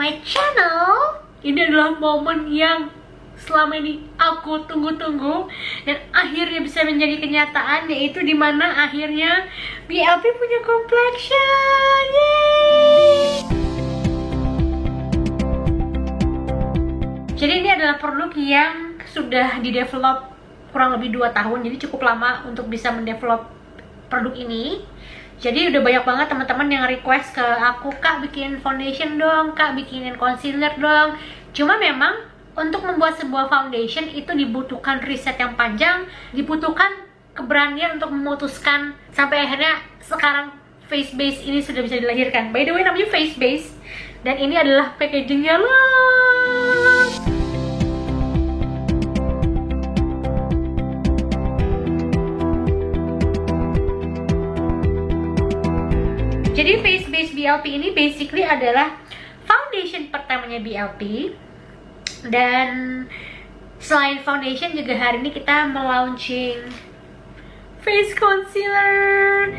my channel. Ini adalah momen yang selama ini aku tunggu-tunggu dan akhirnya bisa menjadi kenyataan, yaitu dimana akhirnya BLP punya complexion. Yeay! Jadi ini adalah produk yang sudah didevelop kurang lebih 2 tahun, jadi cukup lama untuk bisa mendevelop produk ini. Jadi udah banyak banget teman-teman yang request ke aku, "Kak, bikin foundation dong, Kak, bikinin concealer dong." Cuma memang untuk membuat sebuah foundation itu dibutuhkan riset yang panjang, dibutuhkan keberanian untuk memutuskan, sampai akhirnya sekarang face base ini sudah bisa dilahirkan. By the way, namanya face base, dan ini adalah packagingnya loh. Jadi face base BLP ini basically adalah foundation pertamanya BLP. Dan selain foundation juga hari ini kita melaunching face concealer.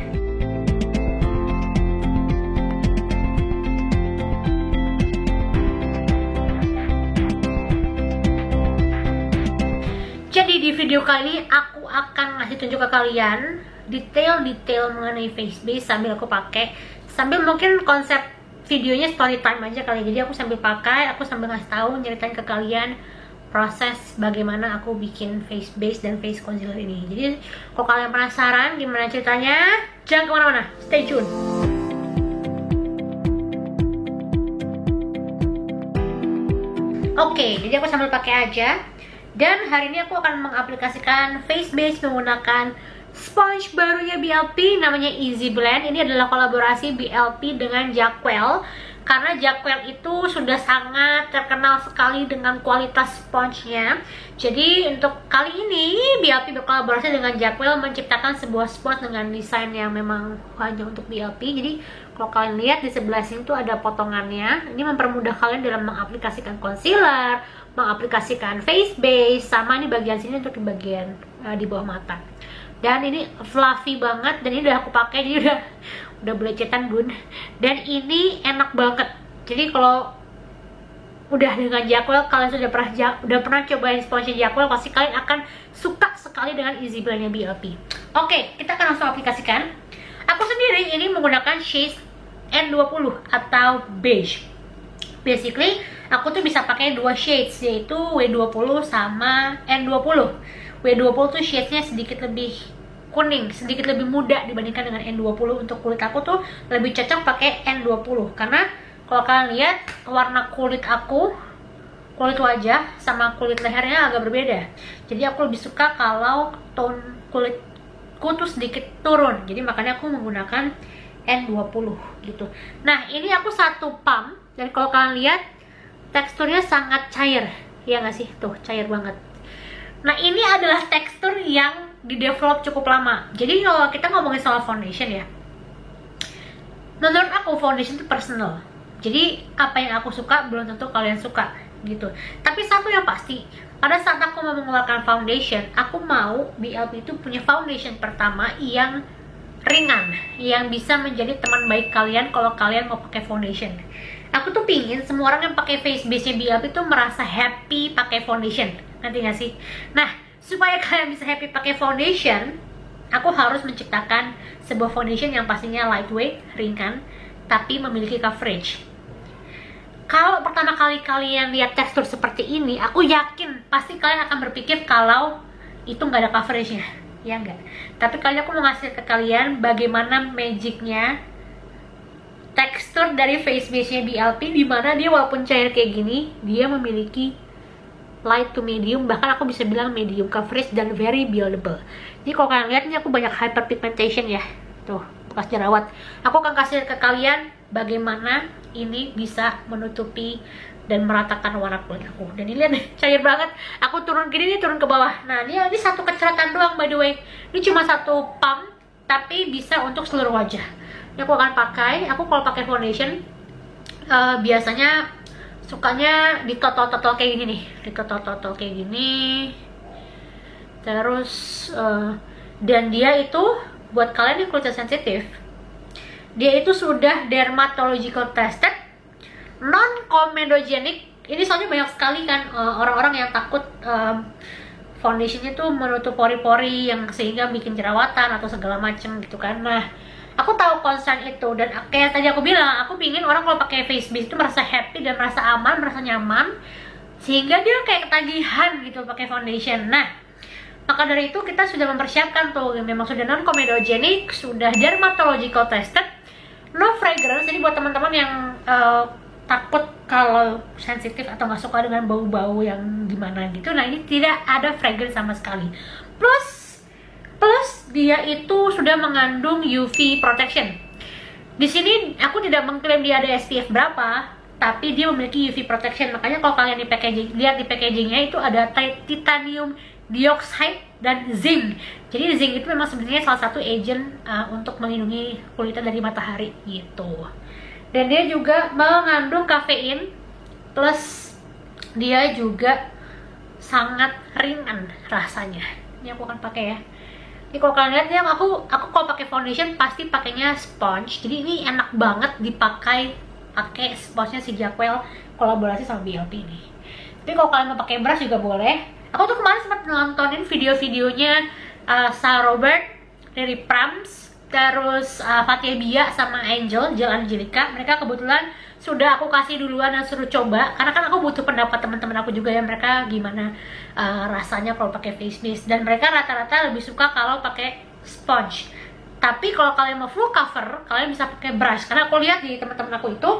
Jadi di video kali ini aku akan ngasih tunjuk ke kalian detail-detail mengenai face base sambil aku pakai, sambil mungkin konsep videonya story time aja kali. Jadi aku sambil pakai, aku sambil ngasih tahu, nyeritain ke kalian proses bagaimana aku bikin face base dan face concealer ini. Jadi kalau kalian penasaran gimana ceritanya, jangan kemana-mana, stay tune. Oke, jadi aku sambil pakai aja. Dan hari ini aku akan mengaplikasikan face base menggunakan sponge barunya BLP, namanya Easy Blend. Ini adalah kolaborasi BLP dengan Jackwell, karena Jackwell itu sudah sangat terkenal sekali dengan kualitas sponge-nya. Jadi untuk kali ini BLP berkolaborasi dengan Jackwell menciptakan sebuah sponge dengan desain yang memang hanya untuk BLP. Jadi kalau kalian lihat di sebelah sini tuh ada potongannya. Ini mempermudah kalian dalam mengaplikasikan concealer, mengaplikasikan face base, sama ini bagian sini untuk di bagian di bawah mata. Dan ini fluffy banget, dan ini udah aku pakai, jadi udah belecetan bun. Dan ini enak banget. Jadi kalau udah dengan Jackwell, kalian udah pernah cobain sponge Jackwell, pasti kalian akan suka sekali dengan Easy Blend-nya BLP. Oke, kita akan langsung aplikasikan. Aku sendiri ini menggunakan shade N20 atau beige. Basically, aku tuh bisa pakai 2 shades, yaitu W20 sama N20. W20 tuh shade-nya sedikit lebih kuning, sedikit lebih muda dibandingkan dengan N20. Untuk kulit aku tuh lebih cocok pakai N20, karena kalau kalian lihat warna kulit aku, kulit wajah sama kulit lehernya agak berbeda. Jadi aku lebih suka kalau tone kulitku tuh sedikit turun, jadi makanya aku menggunakan N20 gitu. Nah, ini aku 1 pump, dan kalau kalian lihat teksturnya sangat cair, ya nggak sih? Tuh, cair banget. Nah, ini adalah tekstur yang di-develop cukup lama. Jadi kalau kita ngomongin soal foundation ya, menurut aku foundation itu personal. Jadi apa yang aku suka belum tentu kalian suka gitu. Tapi satu yang pasti, pada saat aku mau mengeluarkan foundation, aku mau BLP itu punya foundation pertama yang ringan, yang bisa menjadi teman baik kalian kalau kalian mau pakai foundation. Aku tuh pingin semua orang yang pakai face base-nya BLP tuh merasa happy pakai foundation. Nanti gak sih? Nah, supaya kalian bisa happy pakai foundation, aku harus menciptakan sebuah foundation yang pastinya lightweight, ringan, tapi memiliki coverage. Kalau pertama kali kalian lihat tekstur seperti ini, aku yakin pasti kalian akan berpikir kalau itu nggak ada coveragenya, ya enggak? Tapi kali aku mau ngasih ke kalian bagaimana magicnya tekstur dari face base-nya BLP, dimana dia walaupun cair kayak gini, dia memiliki light to medium, bahkan aku bisa bilang medium coverage dan very buildable. Jadi kalau kalian lihat, ini aku banyak hyperpigmentation ya, tuh bekas jerawat. Aku akan kasih ke kalian bagaimana ini bisa menutupi dan meratakan warna kulit aku. Dan ini lihat nih, cair banget. Aku turun gini nih, turun ke bawah. Nah, ini 1 kecerahan doang by the way. Ini cuma 1 pump, tapi bisa untuk seluruh wajah. Ini aku akan pakai. Aku kalau pakai foundation biasanya sukanya ditotol-totol kayak gini nih, ditotol-totol kayak gini. Terus dan dia itu buat kalian yang kulitnya sensitif, dia itu sudah dermatological tested, non comedogenic. Ini soalnya banyak sekali kan orang-orang yang takut foundationnya tuh menutup pori-pori yang sehingga bikin jerawatan atau segala macem gitu kan. Nah, aku tahu concern itu, dan kayak tadi aku bilang, aku pingin orang kalau pakai face base itu merasa happy dan merasa aman, merasa nyaman, sehingga dia kayak ketagihan gitu pakai foundation. Nah, maka dari itu kita sudah mempersiapkan tuh, memang sudah non comedogenic, sudah dermatological tested, no fragrance. Jadi buat teman-teman yang takut kalau sensitif atau nggak suka dengan bau-bau yang gimana gitu, nah ini tidak ada fragrance sama sekali. Plus dia itu sudah mengandung UV protection. Di sini aku tidak mengklaim dia ada SPF berapa, tapi dia memiliki UV protection. Makanya kalau kalian di packaging, lihat di packagingnya itu ada titanium dioxide dan zinc. Jadi zinc itu memang sebenarnya salah satu agent untuk melindungi kulitnya dari matahari gitu. Dan dia juga mengandung kafein, plus dia juga sangat ringan rasanya. Ini aku akan pakai ya. Ini kalau kalian lihat ya, aku kalau pakai foundation pasti pakainya sponge. Jadi ini enak banget dipakai sponge-nya si Jackwell kolaborasi sama BLP ini. Tapi kalau kalian mau pakai brush juga boleh. Aku tuh kemarin sempat nontonin video-videonya Sarah Robert, Riri Prams, terus Fatia Bia sama Jill Angelica. Mereka kebetulan sudah aku kasih duluan dan suruh coba, karena kan aku butuh pendapat teman-teman aku juga ya, mereka gimana rasanya kalau pakai face mist. Dan mereka rata-rata lebih suka kalau pakai sponge. Tapi kalau kalian mau full cover, kalian bisa pakai brush. Karena aku lihat di teman-teman aku itu,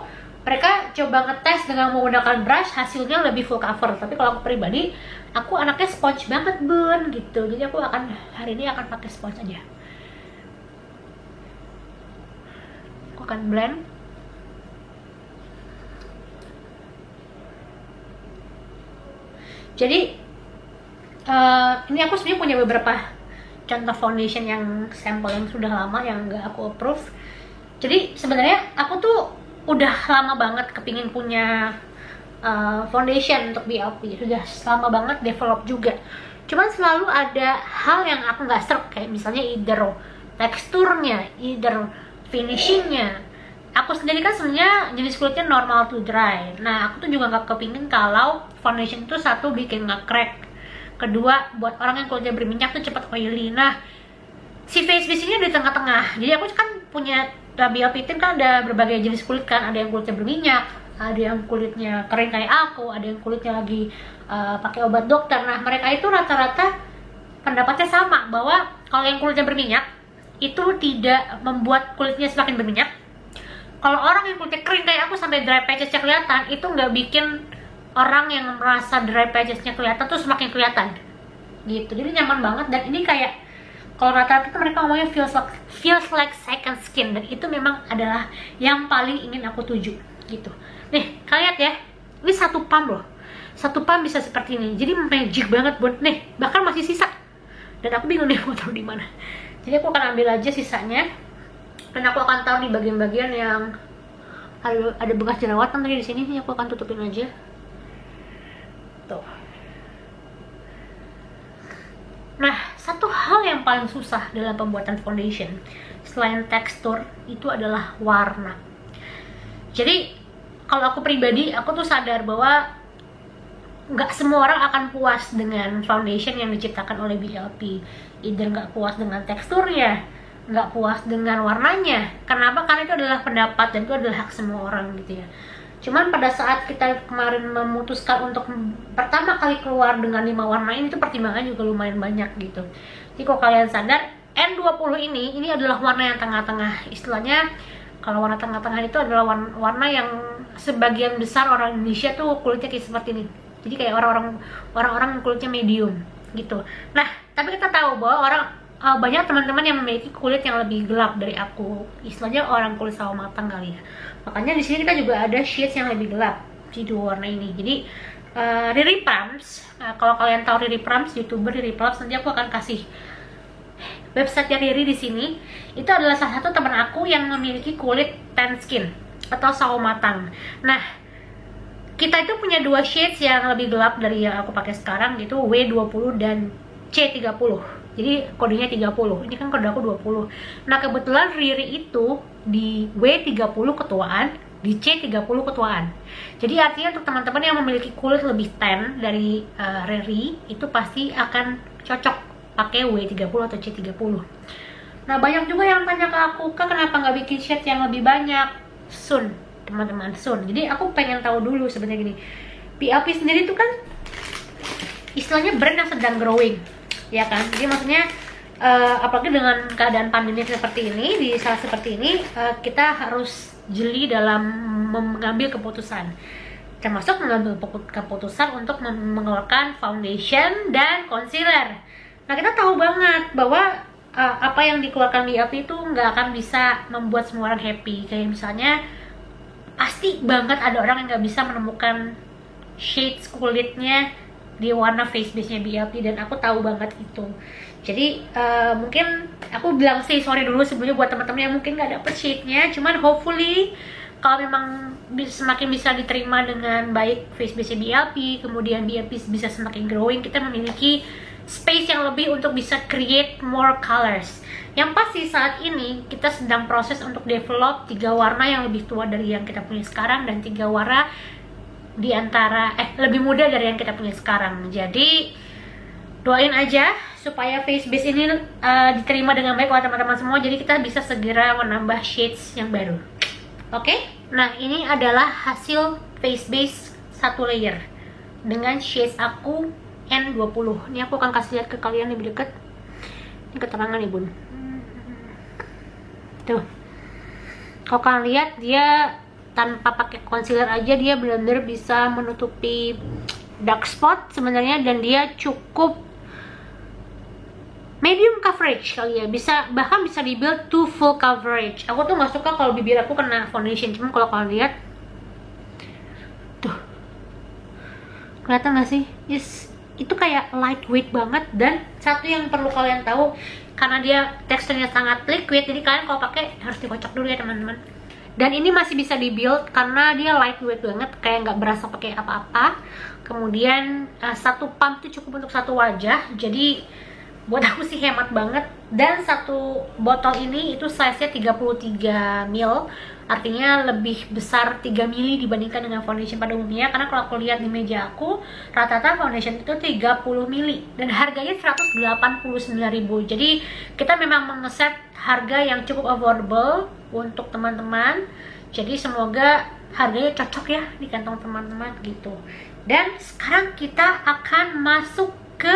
mereka coba ngetes dengan menggunakan brush, hasilnya lebih full cover. Tapi kalau aku pribadi, aku anaknya sponge banget bun gitu. Jadi aku hari ini akan pakai sponge aja. Aku akan blend. Jadi ini aku sebenarnya punya beberapa contoh foundation yang sampel yang sudah lama yang nggak aku approve. Jadi sebenarnya aku tuh udah lama banget kepingin punya foundation untuk BLP, sudah lama banget develop juga. Cuman selalu ada hal yang aku nggak serp, kayak misalnya either teksturnya, either finishingnya. Aku sendiri kan sebenarnya jenis kulitnya normal to dry. Nah, aku tuh juga nggak kepingin kalau foundation itu satu bikin nge-crack, kedua buat orang yang kulitnya berminyak tuh cepat oily. Nah, si face base ini di tengah-tengah. Jadi aku kan punya BLP Tint kan ada berbagai jenis kulit kan, ada yang kulitnya berminyak, ada yang kulitnya kering kayak aku, ada yang kulitnya lagi pakai obat dokter. Nah, mereka itu rata-rata pendapatnya sama, bahwa kalau yang kulitnya berminyak itu tidak membuat kulitnya semakin berminyak. Kalau orang yang kulitnya kering kayak aku sampai dry patches-nya kelihatan, itu nggak bikin orang yang merasa dry patches-nya kelihatan tuh semakin kelihatan gitu. Jadi nyaman banget, dan ini kayak kalau rata-rata itu mereka ngomongnya feels like second skin, dan itu memang adalah yang paling ingin aku tuju gitu. Nih, kalian lihat ya, ini satu pump loh, satu pump bisa seperti ini. Jadi magic banget bun. Nih, bahkan masih sisa, dan aku bingung nih mau taruh di mana. Jadi aku akan ambil aja sisanya, dan aku akan taruh di bagian-bagian yang ada bekas jerawatan tadi di sini. Nih aku akan tutupin aja. Tuh. Nah, satu hal yang paling susah dalam pembuatan foundation selain tekstur itu adalah warna. Jadi kalau aku pribadi, aku tuh sadar bahwa nggak semua orang akan puas dengan foundation yang diciptakan oleh BLP. Either nggak puas dengan teksturnya, nggak puas dengan warnanya. Kenapa? Karena itu adalah pendapat dan itu adalah hak semua orang gitu ya. Cuman pada saat kita kemarin memutuskan untuk pertama kali keluar dengan 5 warna ini, tuh pertimbangan juga lumayan banyak gitu. Jadi kalau kalian sadar, N20 ini adalah warna yang tengah-tengah. Istilahnya kalau warna tengah-tengah itu adalah warna yang sebagian besar orang Indonesia tuh kulitnya kayak seperti ini. Jadi kayak orang-orang kulitnya medium gitu. Nah, tapi kita tahu bahwa banyak teman-teman yang memiliki kulit yang lebih gelap dari aku. Istilahnya orang kulit sawo matang kali ya. Makanya di sini kita juga ada shades yang lebih gelap di dua warna ini. Jadi Riri Prams, kalau kalian tahu Riri Prams, YouTuber Riri Prams, nanti aku akan kasih website Riri di sini. Itu adalah salah satu teman aku yang memiliki kulit tan skin atau sawo matang. Nah, kita itu punya dua shades yang lebih gelap dari yang aku pakai sekarang, gitu, W20 dan C30. Jadi kodenya 30, ini kan kode aku 20. Nah kebetulan Riri itu di W30 ketuaan, di C30 ketuaan. Jadi artinya untuk teman-teman yang memiliki kulit lebih tan dari Riri, itu pasti akan cocok pakai W30 atau C30. Nah, banyak juga yang tanya ke aku, Kak, kenapa nggak bikin shade yang lebih banyak? Soon, teman-teman, soon. Jadi aku pengen tahu dulu sebenarnya gini, BLP sendiri itu kan istilahnya brand yang sedang growing, ya kan? Jadi maksudnya apalagi dengan keadaan pandemi seperti ini, di saat seperti ini, kita harus jeli dalam mengambil keputusan, termasuk mengambil keputusan untuk mengeluarkan foundation dan concealer. Nah, kita tahu banget bahwa apa yang dikeluarkan BLP itu nggak akan bisa membuat semua orang happy. Kayak misalnya, pasti banget ada orang yang nggak bisa menemukan shades kulitnya di warna face base-nya BLP, dan aku tahu banget itu. Jadi mungkin aku bilang sih sorry dulu sebelumnya buat teman-teman yang mungkin nggak dapet shade-nya. Cuman hopefully kalau memang semakin bisa diterima dengan baik face base-nya BLP, kemudian BLP bisa semakin growing, kita memiliki space yang lebih untuk bisa create more colors. Yang pasti saat ini kita sedang proses untuk develop 3 warna yang lebih tua dari yang kita punya sekarang, dan 3 warna di antara lebih muda dari yang kita punya sekarang. Jadi doain aja supaya face base ini diterima dengan baik oleh teman-teman semua, jadi kita bisa segera menambah shades yang baru. Oke? Nah, ini adalah hasil face base 1 layer dengan shades aku N20. Ini aku akan kasih lihat ke kalian lebih dekat. Ini keterangan nih, Bun. Tuh. Kalau kalian lihat, dia tanpa pakai concealer aja dia benar-benar bisa menutupi dark spot sebenarnya, dan dia cukup medium coverage kali ya, bahkan bisa dibuild to full coverage. Aku tuh nggak suka kalau bibir aku kena foundation, cuman kalau kalian lihat tuh, kelihatan nggak sih? Yes, itu kayak lightweight banget. Dan satu yang perlu kalian tahu, karena dia teksturnya sangat liquid, jadi kalian kalau pakai harus dikocok dulu ya teman-teman. Dan ini masih bisa dibuild karena dia lightweight banget, kayak nggak berasa pakai apa-apa. Kemudian satu pump itu cukup untuk satu wajah, jadi buat aku sih hemat banget. Dan satu botol ini itu size-nya 33 ml, artinya lebih besar 3 mili dibandingkan dengan foundation pada umumnya. Karena kalau aku lihat di meja aku, rata-rata foundation itu 30 mili dan harganya 189.000. Jadi kita memang mengeset harga yang cukup affordable untuk teman-teman. Jadi semoga harganya cocok ya di kantong teman-teman gitu. Dan sekarang kita akan masuk ke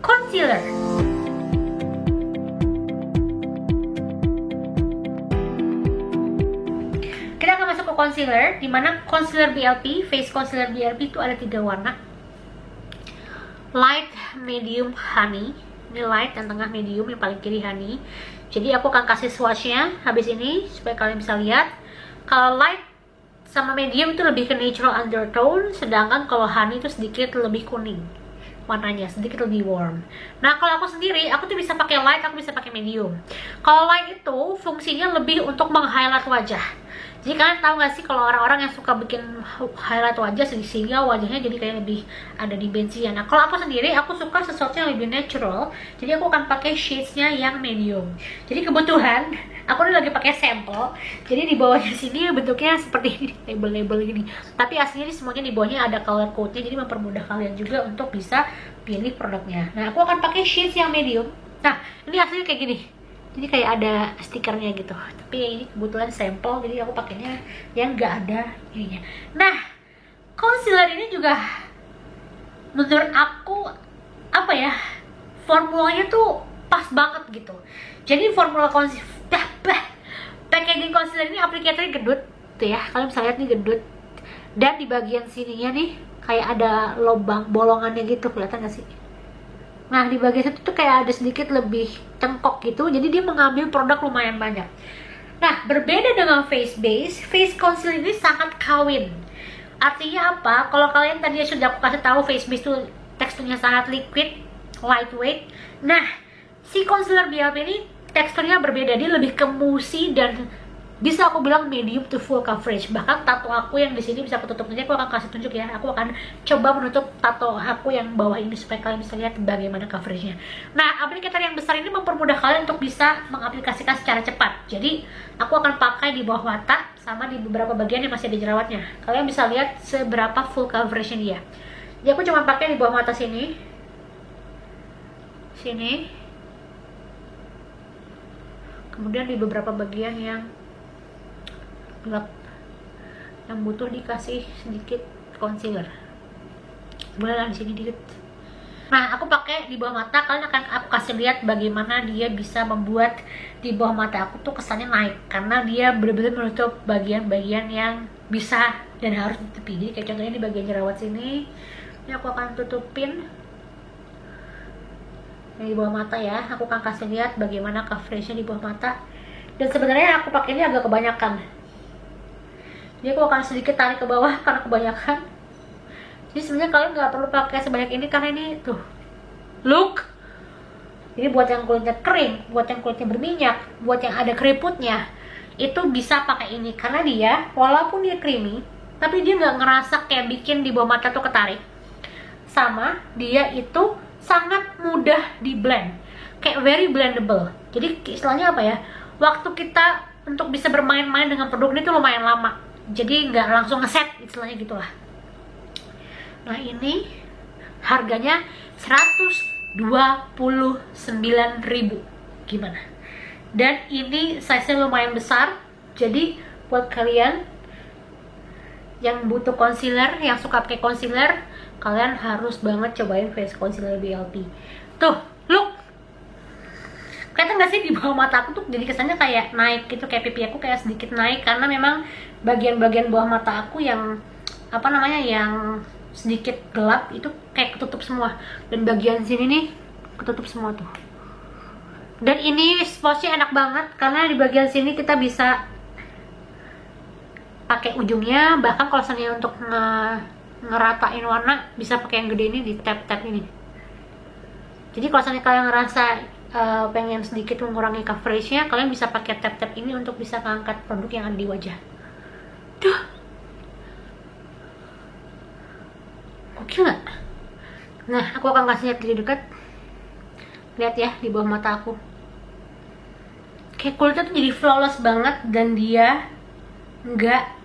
concealer. Kita akan masuk ke concealer, dimana concealer BLP, face concealer BLP itu ada 3 warna. Light, medium, honey. Ini light, yang tengah medium, yang paling kiri honey. Jadi aku akan kasih swatchnya habis ini supaya kalian bisa lihat. Kalau light sama medium itu lebih ke natural undertone, sedangkan kalau honey itu sedikit lebih kuning warnanya, sedikit lebih warm. Nah, kalau aku sendiri, aku tuh bisa pakai light, aku bisa pakai medium. Kalau light itu fungsinya lebih untuk meng-highlight wajah. Jadi kalian tahu gak sih kalau orang-orang yang suka bikin highlight wajah sehingga wajahnya jadi kayak lebih ada dimensinya. Nah, kalau aku sendiri, aku suka sesuatu yang lebih natural, jadi aku akan pakai shades-nya yang medium. Jadi kebetulan aku ini lagi pakai sampel, jadi di bawahnya sini bentuknya seperti ini, label-label gini. Tapi aslinya semuanya di bawahnya ada color code-nya, jadi mempermudah kalian juga untuk bisa pilih produknya. Nah, aku akan pakai shades yang medium. Nah, ini aslinya kayak gini, jadi kayak ada stikernya gitu. Tapi ini kebetulan sampel, jadi aku pakainya yang nggak ada ininya. Nah, concealer ini juga menurut aku apa ya, formulanya tuh pas banget gitu. Jadi formula packaging concealer ini aplikatornya gedut tuh ya, kalian bisa lihat nih gedut. Dan di bagian sininya nih kayak ada lubang bolongannya gitu, kelihatan gak sih? Nah, di bagian itu tuh kayak ada sedikit lebih cengkok gitu, jadi dia mengambil produk lumayan banyak. Nah, berbeda dengan face base, face concealer ini sangat kawin. Artinya apa? Kalau kalian tadi sudah aku kasih tahu face base tuh teksturnya sangat liquid, lightweight. Nah, si concealer BLP ini teksturnya berbeda, dia lebih ke mousse dan bisa aku bilang medium to full coverage. Bahkan tato aku yang di sini bisa aku tutup. Nanti aku akan kasih tunjuk ya. Aku akan coba menutup tato aku yang bawah ini supaya kalian bisa lihat bagaimana coveragenya. Nah, aplikator yang besar ini mempermudah kalian untuk bisa mengaplikasikan secara cepat. Jadi aku akan pakai di bawah mata sama di beberapa bagian yang masih ada jerawatnya. Kalian bisa lihat seberapa full coveragenya dia. Jadi aku cuma pakai di bawah mata sini, kemudian di beberapa bagian yang gelap, yang butuh dikasih sedikit concealer. Bolehlah di sini dikit. Nah, aku pakai di bawah mata. Kalian akan aku kasih lihat bagaimana dia bisa membuat di bawah mata aku tuh kesannya naik, karena dia benar-benar menutup bagian-bagian yang bisa dan harus ditutupi. Jadi kayak contohnya di bagian jerawat sini, ini aku akan tutupin di bawah mata ya. Aku akan kasih lihat bagaimana coveragenya di bawah mata. Dan sebenarnya aku pakai ini agak kebanyakan, jadi aku akan sedikit tarik ke bawah karena kebanyakan. Jadi sebenarnya kalian nggak perlu pakai sebanyak ini karena ini tuh look. Jadi buat yang kulitnya kering, buat yang kulitnya berminyak, buat yang ada keriputnya, itu bisa pakai ini karena dia walaupun dia creamy, tapi dia nggak ngerasa kayak bikin di bawah mata tuh ketarik. Sama dia itu sangat mudah di blend, kayak very blendable. Jadi istilahnya apa ya, waktu kita untuk bisa bermain-main dengan produk ini tuh lumayan lama, jadi nggak langsung ngeset istilahnya gitulah. Nah, ini harganya 129.000, gimana? Dan ini size-nya lumayan besar, jadi buat kalian yang butuh concealer, yang suka pakai concealer, kalian harus banget cobain face concealer BLP. Tuh, look, kelihatan gak sih di bawah mata aku tuh jadi kesannya kayak naik gitu, kayak pipi aku kayak sedikit naik, karena memang bagian-bagian bawah mata aku yang apa namanya, yang sedikit gelap itu kayak ketutup semua, dan bagian sini nih ketutup semua tuh. Dan ini sponsnya enak banget karena di bagian sini kita bisa pakai ujungnya, bahkan kalau misalnya untuk ngeratain warna bisa pakai yang gede ini, di tap-tap ini. Jadi kalau misalnya kalian ngerasa pengen sedikit mengurangi coveragenya, kalian bisa pakai tap-tap ini untuk bisa ngangkat produk yang ada di wajah. Duh, oke nggak? Nah, aku akan kasih lihat dari dekat. Lihat ya di bawah mata aku, kayak kulitnya tuh jadi flawless banget, dan dia nggak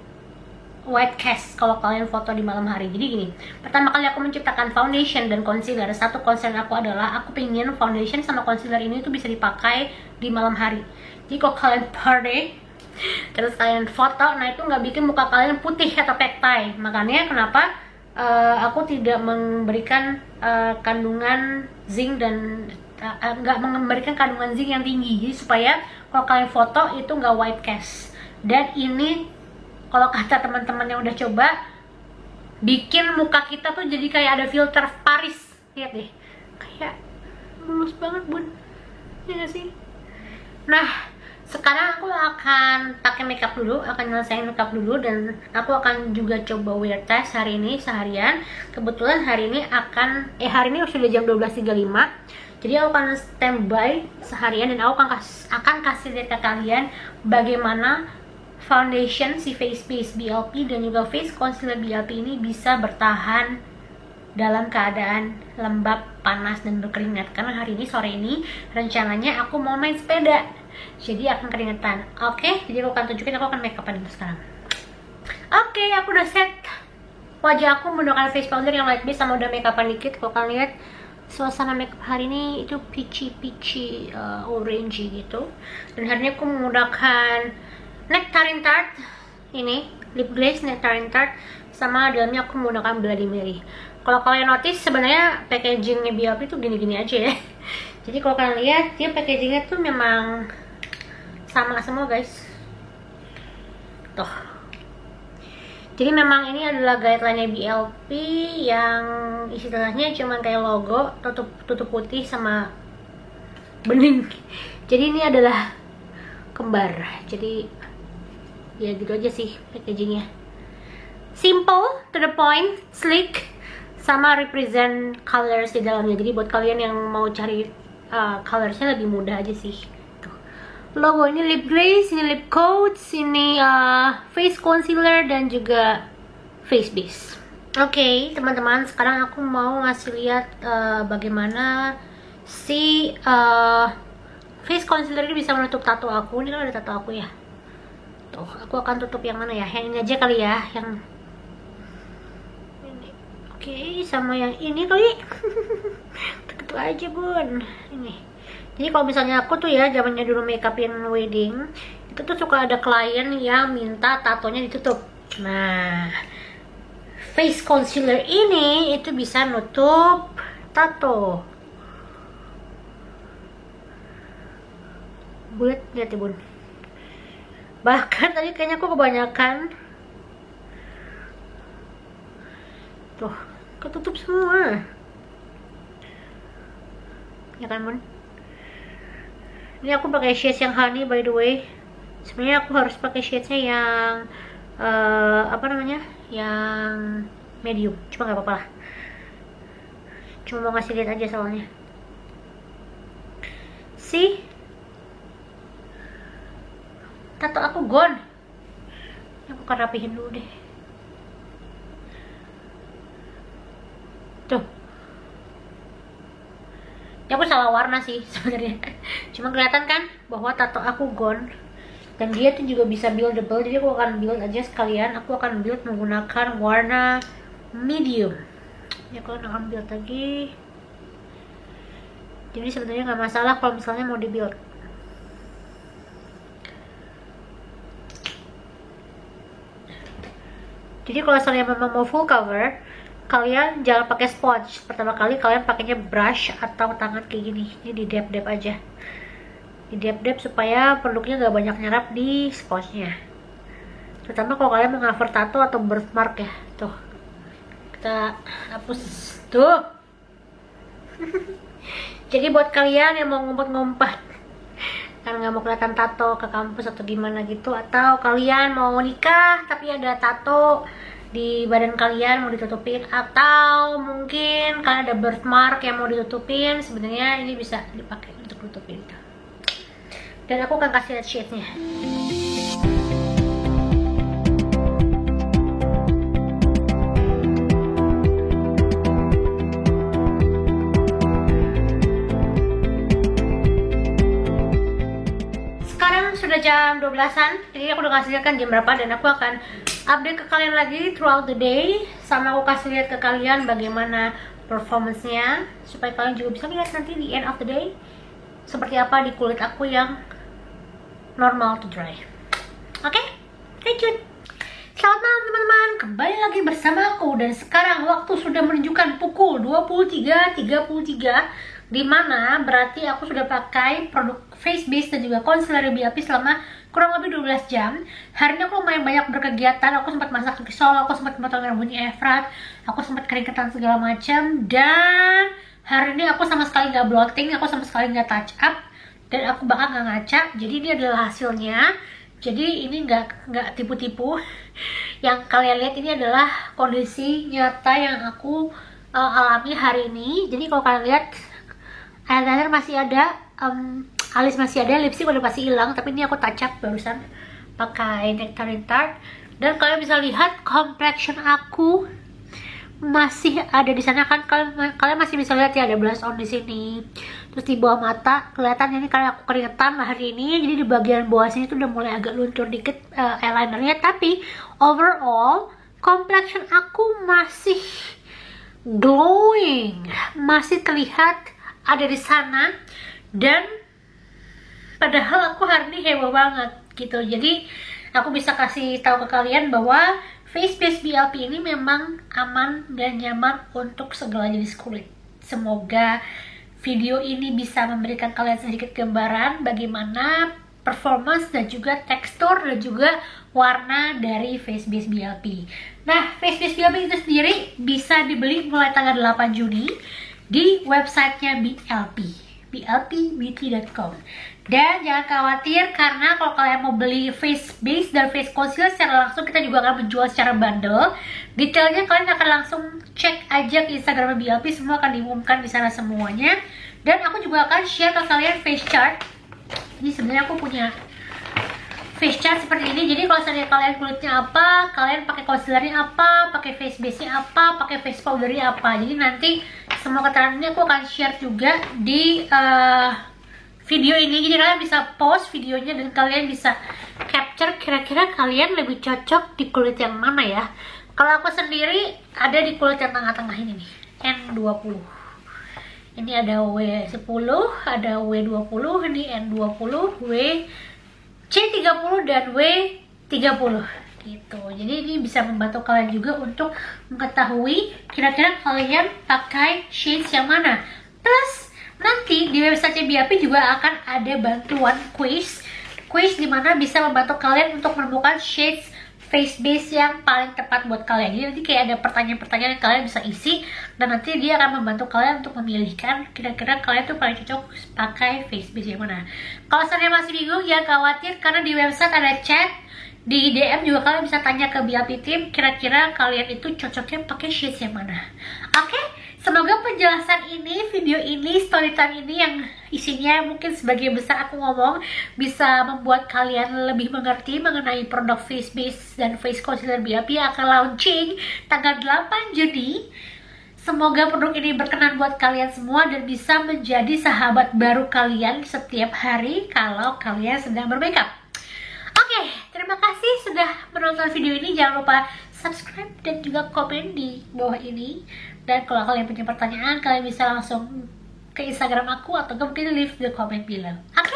white cast kalau kalian foto di malam hari. Jadi gini, pertama kali aku menciptakan foundation dan concealer, satu concern aku adalah aku pengen foundation sama concealer ini tuh bisa dipakai di malam hari. Jadi kalau kalian party terus kalian foto, nah itu nggak bikin muka kalian putih atau pektai. Makanya kenapa aku tidak memberikan kandungan zinc dan nggak memberikan kandungan zinc yang tinggi, jadi supaya kalau kalian foto itu nggak white cast. Dan ini kalau kata teman-teman yang udah coba, bikin muka kita tuh jadi kayak ada filter Paris. Lihat deh, kayak mulus banget bun, ya gak sih? Nah, sekarang aku akan pakai makeup dulu, akan nyelesain makeup dulu, dan aku akan juga coba wear test hari ini seharian. Kebetulan hari ini hari ini sudah jam 12.35, jadi aku akan standby seharian, dan aku akan kasih lihat ke kalian bagaimana foundation si face base BLP dan juga face concealer BLP ini bisa bertahan dalam keadaan lembab, panas, dan berkeringat. Karena hari ini, sore ini, rencananya aku mau main sepeda, jadi akan keringetan. Oke, jadi aku akan tunjukin, aku akan make upan itu sekarang. Oke, aku udah set wajah aku menggunakan face powder yang light base sama udah make upan dikit. Kalau kalian lihat suasana makeup hari ini itu peachy orange gitu. Dan hari ini aku menggunakan Nectarine Tart, ini lip glaze Nectarine Tart, sama dalamnya aku menggunakan Bloody Mary. Kalau kalian notice, sebenarnya packagingnya BLP tuh gini-gini aja ya. Jadi kalau kalian lihat, dia packagingnya tuh memang sama semua guys. Tuh. Jadi memang ini adalah guideline-nya BLP yang istilahnya cuman kayak logo, tutup putih sama bening. Jadi ini adalah kembar. Jadi ya gitu aja sih packagingnya. Simple, to the point, sleek, sama represent colors di dalamnya. Jadi buat kalian yang mau cari colorsnya lebih mudah aja sih. Tuh. logo. Ini lip glaze, ini lip coats, ini face concealer dan juga face base. Oke, teman-teman, sekarang aku mau ngasih lihat bagaimana si face concealer ini bisa menutup tato aku. Ini kan ada tato aku ya. Tuh, aku akan tutup yang mana ya? Yang ini aja kali ya, yang ini. Oke, sama yang ini kali. Tutup aja, Bun. Ini. Jadi kalau misalnya aku tuh ya, zamannya dulu makeupin wedding, itu tuh suka ada klien yang minta tatonya ditutup. Nah, face concealer ini itu bisa nutup tato. Bulat, lihat ya, Bun. Bahkan tadi kayaknya aku kebanyakan. Tuh, ketutup semua. Ya kan, Bun? Ini aku pakai shades yang honey, by the way. Sebenarnya aku harus pakai shadesnya yang apa namanya, yang medium, cuma nggak apa-apa lah, cuma mau ngasih lihat aja soalnya. See, tato aku gone. Aku akan rapihin dulu deh. Tuh, ya aku salah warna sih sebenarnya, cuma kelihatan kan bahwa tato aku gone. Dan dia tuh juga bisa buildable, jadi aku akan build aja sekalian. Aku akan build menggunakan warna medium. Ya, aku akan build lagi. Jadi sebenarnya nggak masalah kalau misalnya mau di build. Jadi kalau misalnya memang mau full cover, kalian jangan pakai sponge. Pertama kali kalian pakainya brush atau tangan kayak gini. Ini di dab-dab aja. Di dab-dab supaya produknya nggak banyak nyerap di sponsnya. Terutama kalau kalian mau cover tato atau birthmark ya. Tuh, kita hapus tuh. Jadi buat kalian yang mau ngumpet-ngumpet karena nggak mau kelihatan tato ke kampus atau gimana gitu, atau kalian mau nikah tapi ada tato di badan kalian mau ditutupin, atau mungkin kalian ada birthmark yang mau ditutupin, sebenarnya ini bisa dipakai untuk tutupin. Dan aku akan kasih lihat shade-nya. Sekarang sudah jam 12-an, jadi aku udah kasih lihat kan jam berapa, dan aku akan update ke kalian lagi throughout the day. Sama aku kasih lihat ke kalian bagaimana performance-nya, supaya kalian juga bisa lihat nanti di end of the day seperti apa di kulit aku yang normal to dry. Oke, stay tune. Selamat malam teman-teman, kembali lagi bersama aku. Dan sekarang waktu sudah menunjukkan pukul 23.33, dimana berarti aku sudah pakai produk face base dan juga concealer BLP selama kurang lebih 12 jam. Hari ini aku lumayan banyak berkegiatan. Aku sempat masak risol, aku sempat motong rambutnya Efrat, aku sempat keringketan segala macam. Dan hari ini aku sama sekali nggak bloating, aku sama sekali nggak touch up, dan aku bakal nggak ngaca. Jadi ini adalah hasilnya. Jadi ini nggak tipu-tipu. Yang kalian lihat ini adalah kondisi nyata yang aku alami hari ini. Jadi kalau kalian lihat, eyeliner masih ada, alis masih ada, lipstick udah pasti hilang. Tapi ini aku touch up barusan pakai Nectarine Tart. Dan kalian bisa lihat complexion aku masih ada di sana kan. Kalian masih bisa lihat ya, ada blush on di sini. Terus di bawah mata kelihatan ini karena aku keringetan hari ini, jadi di bagian bawah sini tuh udah mulai agak luntur dikit eyelinernya. Tapi overall complexion aku masih glowing, masih terlihat ada di sana. Dan padahal aku hari ini heboh banget gitu. Jadi aku bisa kasih tahu ke kalian bahwa face base BLP ini memang aman dan nyaman untuk segala jenis kulit. Semoga video ini bisa memberikan kalian sedikit gambaran bagaimana performance dan juga tekstur dan juga warna dari face base BLP. Nah, face base BLP itu sendiri bisa dibeli mulai tanggal 8 Juni di websitenya blpbeauty.com. Dan jangan khawatir, karena kalau kalian mau beli face base dan face concealer secara langsung, kita juga akan menjual secara bundle. Detailnya kalian akan langsung cek aja ke Instagram BLP, semua akan diumumkan di sana semuanya. Dan aku juga akan share ke kalian face chart Jadi sebenarnya aku punya face chart seperti ini. Jadi kalau misalnya kalian kulitnya apa, kalian pakai concealernya apa, pakai face base-nya apa, pakai face powdernya apa. Jadi nanti semua keterangan ini aku akan share juga di video ini. Jadi kalian bisa pause videonya dan kalian bisa capture kira-kira kalian lebih cocok di kulit yang mana ya. Kalau aku sendiri ada di kulit yang tengah-tengah ini nih, N20. Ini ada W10, ada W20, ini N20, C30 dan W30 gitu. Jadi ini bisa membantu kalian juga untuk mengetahui kira-kira kalian pakai shades yang mana. Plus nanti di website BAP juga akan ada bantuan quiz dimana bisa membantu kalian untuk menemukan shades face base yang paling tepat buat kalian. Jadi nanti kayak ada pertanyaan-pertanyaan yang kalian bisa isi dan nanti dia akan membantu kalian untuk memilihkan kira-kira kalian tuh paling cocok pakai face base yang mana. Kalau misalnya masih bingung, jangan khawatir karena di website ada chat, di DM juga kalian bisa tanya ke BAP Team kira-kira kalian itu cocoknya pakai shades yang mana. Oke? Semoga penjelasan ini, video ini, story time ini yang isinya mungkin sebagian besar aku ngomong bisa membuat kalian lebih mengerti mengenai produk face base dan face concealer BAP yang akan launching tanggal 8 Juni. Semoga produk ini berkenan buat kalian semua dan bisa menjadi sahabat baru kalian setiap hari kalau kalian sedang bermakeup. Oke, terima kasih sudah menonton video ini. Jangan lupa subscribe dan juga komen di bawah ini. Dan kalau kalian punya pertanyaan, kalian bisa langsung ke Instagram aku atau mungkin leave the comment below. Oke?